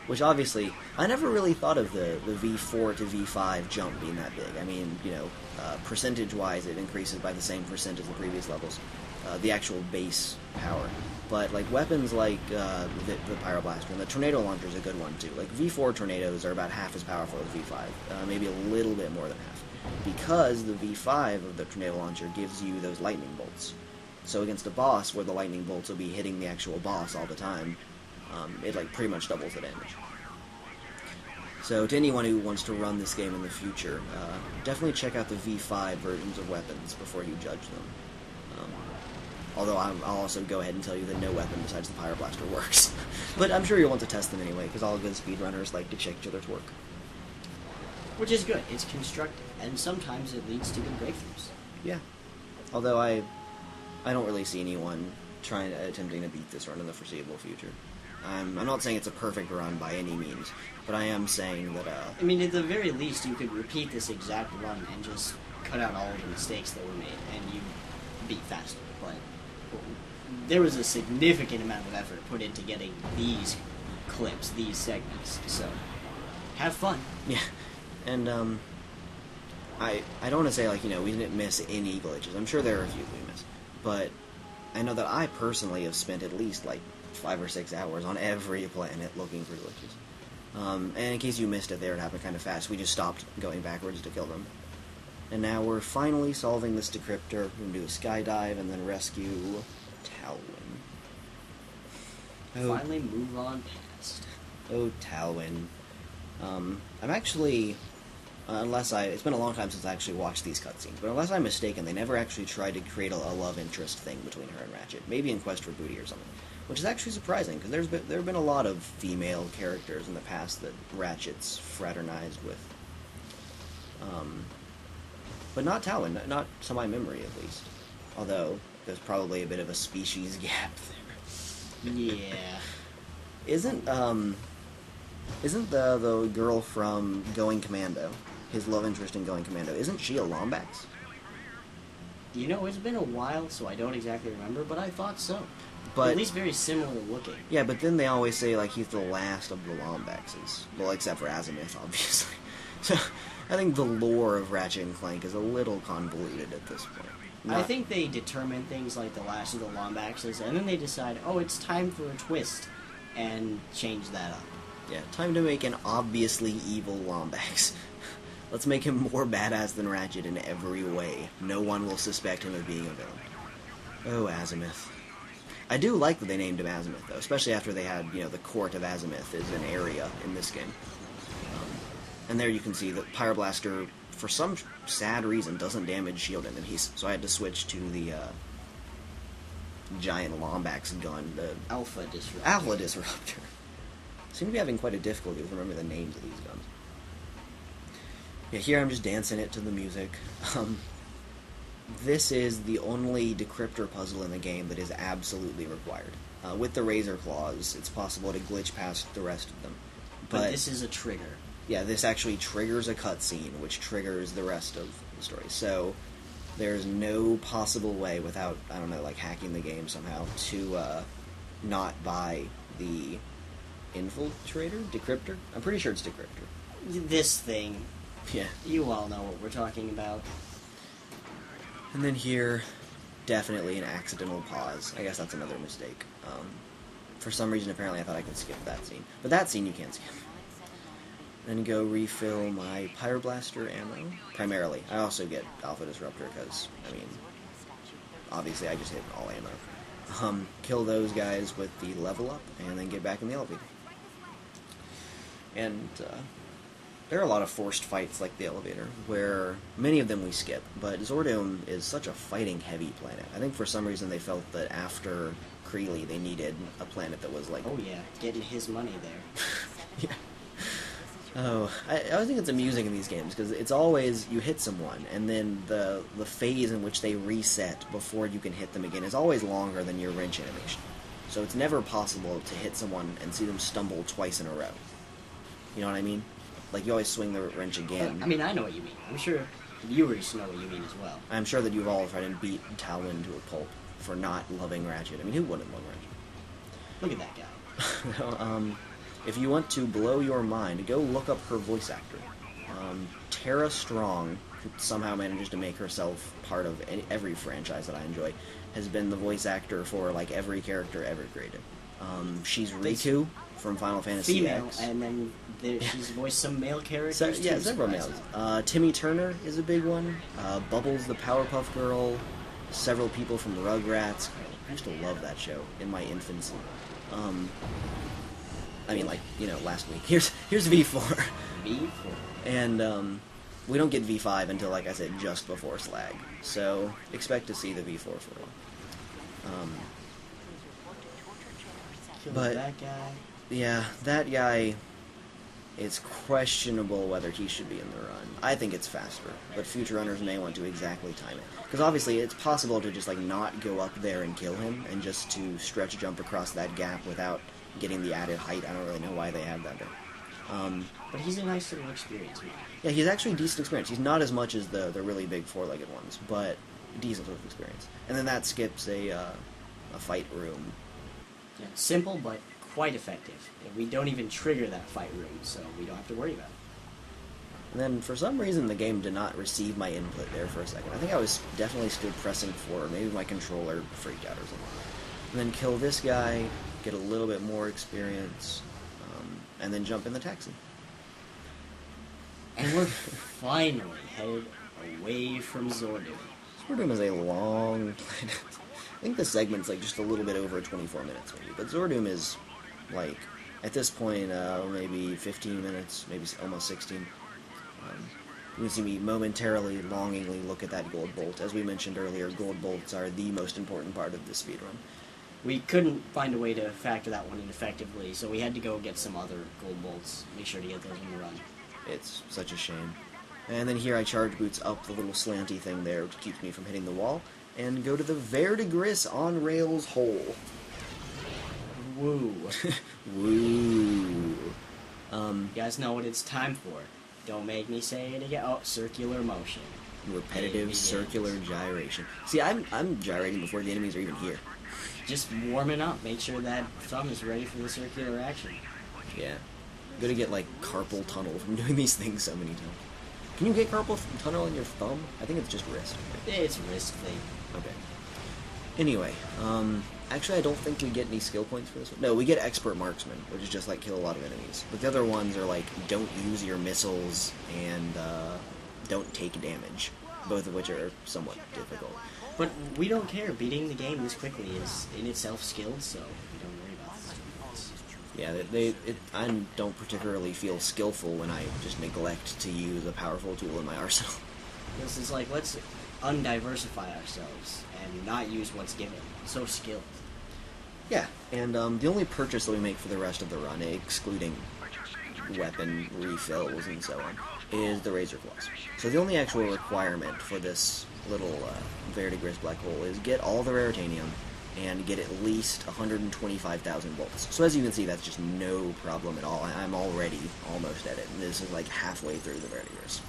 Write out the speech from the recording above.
Which obviously, I never really thought of the V4 to V5 jump being that big. I mean, you know, percentage-wise, it increases by the same percent as the previous levels, the actual base power. But, like, weapons like the Pyroblaster and the Tornado Launcher is a good one, too. Like, V4 tornadoes are about half as powerful as V5, maybe a little bit more than half. Because the V5 of the Tornado Launcher gives you those lightning bolts. So against a boss where the lightning bolts will be hitting the actual boss all the time, it, like, pretty much doubles the damage. So to anyone who wants to run this game in the future, definitely check out the V5 versions of weapons before you judge them. Although I'll also go ahead and tell you that no weapon besides the Pyroblaster works. But I'm sure you'll want to test them anyway, because all good speedrunners like to check each other's work. Which is good. It's constructive, and sometimes it leads to good breakthroughs. Yeah. Although I don't really see anyone attempting to beat this run in the foreseeable future. I'm not saying it's a perfect run by any means, but I am saying that, I mean, at the very least, you could repeat this exact run and just cut out all of the mistakes that were made, and you'd be faster. But there was a significant amount of effort put into getting these clips, these segments, so have fun. Yeah, and, I don't want to say, like, you know, we didn't miss any glitches. I'm sure there are a few we missed, but I know that I personally have spent at least, like, 5 or 6 hours on every planet looking for glitches. And in case you missed it there, it happened kind of fast. We just stopped going backwards to kill them. And now we're finally solving this decryptor. We're going to do a skydive and then rescue Talwyn. Finally move on past. Oh, Talwyn. I'm actually... it's been a long time since I actually watched these cutscenes, but unless I'm mistaken, they never actually tried to create a love interest thing between her and Ratchet. Maybe in Quest for Booty or something. Which is actually surprising, because there have been a lot of female characters in the past that Ratchet's fraternized with. But not Talwyn, not to my memory at least. Although, there's probably a bit of a species gap there. Yeah. Isn't the girl from Going Commando, his love interest in Going Commando, isn't she a Lombax? You know, it's been a while, so I don't exactly remember, but I thought so. But, at least very similar looking. Yeah, but then they always say, like, he's the last of the Lombaxes. Well, except for Azimuth, obviously. So, I think the lore of Ratchet and Clank is a little convoluted at this point. I think they determine things like the last of the Lombaxes, and then they decide, oh, it's time for a twist, and change that up. Yeah, time to make an obviously evil Lombax. Let's make him more badass than Ratchet in every way. No one will suspect him of being a villain. Oh, Azimuth. I do like that they named him Azimuth, though, especially after they had, you know, the Court of Azimuth is an area in this game. And there you can see that Pyroblaster, for some sad reason, doesn't damage shield enemies, so I had to switch to the giant Lombax gun, the Alpha Disruptor. Alpha Disruptor. Seem to be having quite a difficulty with remembering the names of these guns. Yeah, here I'm just dancing it to the music. This is the only decryptor puzzle in the game that is absolutely required. With the Razor Claws, it's possible to glitch past the rest of them. But this is a trigger. Yeah, this actually triggers a cutscene, which triggers the rest of the story. So, there's no possible way without, I don't know, like hacking the game somehow, to not buy the Infiltrator? Decryptor? I'm pretty sure it's Decryptor. This thing. Yeah. You all know what we're talking about. And then here, definitely an accidental pause. I guess that's another mistake. For some reason, apparently, I thought I could skip that scene. But that scene you can't skip. Then go refill my Pyroblaster ammo, primarily. I also get Alpha Disruptor, because, I mean, obviously I just hit all ammo. Kill those guys with the level up, and then get back in the elevator. And, there are a lot of forced fights like the elevator, where many of them we skip, but Zordome is such a fighting-heavy planet. I think for some reason they felt that after Creely they needed a planet that was like... Oh yeah, getting his money there. Yeah. Oh, I always think it's amusing in these games, because it's always, you hit someone, and then the phase in which they reset before you can hit them again is always longer than your wrench animation. So it's never possible to hit someone and see them stumble twice in a row. You know what I mean? Like, you always swing the wrench again. I mean, I know what you mean. I'm sure viewers know what you mean as well. I'm sure that you've all tried to beat Talwyn to a pulp for not loving Ratchet. I mean, who wouldn't love Ratchet? Look at that guy. if you want to blow your mind, go look up her voice actor. Tara Strong, who somehow manages to make herself part of every franchise that I enjoy, has been the voice actor for like every character ever created. She's Riku from Final Fantasy Female, X. and then she's voiced some male characters. Yeah, too, several males. Timmy Turner is a big one. Bubbles the Powerpuff Girl. Several people from Rugrats. I used to love that show in my infancy. I mean, like, last week. Here's V4. V4. And we don't get V5 until, like I said, just before Slag. So expect to see the V4 for a while. But that guy. Yeah, that guy. It's questionable whether he should be in the run. I think it's faster, but future runners may want to exactly time it. Because obviously it's possible to just like not go up there and kill him, and just to stretch jump across that gap without getting the added height. I don't really know why they have that there. But he's a nice little experience, man. Yeah, he's actually decent experience. He's not as much as the really big four-legged ones, but decent little experience. And then that skips a fight room. Yeah, simple, but quite effective. And we don't even trigger that fight room, so we don't have to worry about it. And then, for some reason, the game did not receive my input there for a second. I think I was definitely still pressing forward. Maybe my controller freaked out or something. And then kill this guy, get a little bit more experience, and then jump in the taxi. And we're finally headed away from Zordon. Zordon is a long... I think the segment's like just a little bit over 24 minutes, maybe. But Zordon is, like, at this point, maybe 15 minutes, maybe almost 16. You can see me momentarily, longingly look at that gold bolt. As we mentioned earlier, gold bolts are the most important part of the speedrun. We couldn't find a way to factor that one in effectively, so we had to go get some other gold bolts. Make sure to get those in the run. It's such a shame. And then here I charge boots up the little slanty thing there, which keeps me from hitting the wall, and go to the Verdigris on rails hole. Woo. Woo. You guys know what it's time for. Don't make me say it again. Oh, circular motion. Repetitive circular gyration. See, I'm gyrating before the enemies are even here. Just warming up. Make sure that thumb is ready for the circular action. Yeah. I'm gonna get, like, carpal tunnel from doing these things so many times. Can you get carpal tunnel in your thumb? I think it's just wrist. It's a wrist thing. Okay. Anyway, actually I don't think we get any skill points for this one. No, we get expert marksman, which is just like kill a lot of enemies. But the other ones are like don't use your missiles and don't take damage, both of which are somewhat difficult. But we don't care. Beating the game this quickly is in itself skilled, so we don't worry about this. Yeah, I don't particularly feel skillful when I just neglect to use a powerful tool in my arsenal. This is like, let's undiversify ourselves and not use what's given. So skilled. Yeah, and the only purchase that we make for the rest of the run, excluding weapon refills and so on, is the Razor Claws. So the only actual requirement for this little Verdigris black hole is get all the Raritanium and get at least 125,000 volts. So as you can see, that's just no problem at all. I'm already almost at it, and this is like halfway through the Verdigris.